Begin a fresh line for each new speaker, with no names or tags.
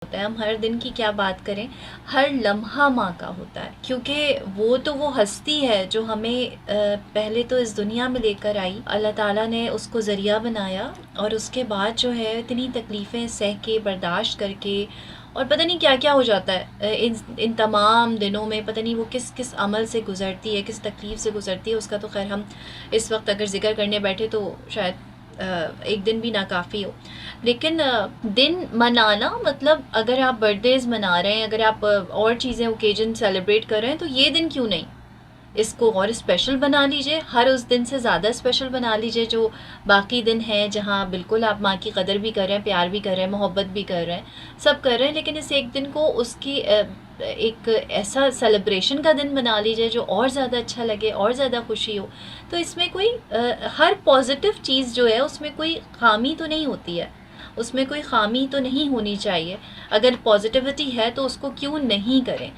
ہوتا ہے. ہم ہر دن کی کیا بات کریں، ہر لمحہ ماں کا ہوتا ہے، کیونکہ وہ ہستی ہے جو ہمیں پہلے تو اس دنیا میں لے کر آئی. اللہ تعالیٰ نے اس کو ذریعہ بنایا، اور اس کے بعد جو ہے اتنی تکلیفیں سہ کے برداشت کر کے، اور پتہ نہیں کیا کیا ہو جاتا ہے ان تمام دنوں میں. پتہ نہیں وہ کس کس عمل سے گزرتی ہے، کس تکلیف سے گزرتی ہے. اس کا تو خیر ہم اس وقت اگر ذکر کرنے بیٹھے تو شاید ایک دن بھی ناکافی ہو. لیکن دن منانا مطلب اگر آپ برتھ ڈیز منا رہے ہیں، اگر آپ اور چیزیں اوکیجن سیلیبریٹ کر رہے ہیں، تو یہ دن کیوں نہیں اس کو اور اسپیشل بنا لیجئے. ہر اس دن سے زیادہ اسپیشل بنا لیجئے جو باقی دن ہیں، جہاں بالکل آپ ماں کی قدر بھی کر رہے ہیں، پیار بھی کر رہے ہیں، محبت بھی کر رہے ہیں، سب کر رہے ہیں. لیکن اس ایک دن کو اس کی ایک ایسا سیلیبریشن کا دن بنا لیجئے جو اور زیادہ اچھا لگے، اور زیادہ خوشی ہو. تو اس میں کوئی ہر پازیٹیو چیز جو ہے اس میں کوئی خامی تو نہیں ہوتی ہے، اس میں کوئی خامی تو نہیں ہونی چاہیے. اگر پازیٹیوٹی ہے تو اس کو کیوں نہیں کریں.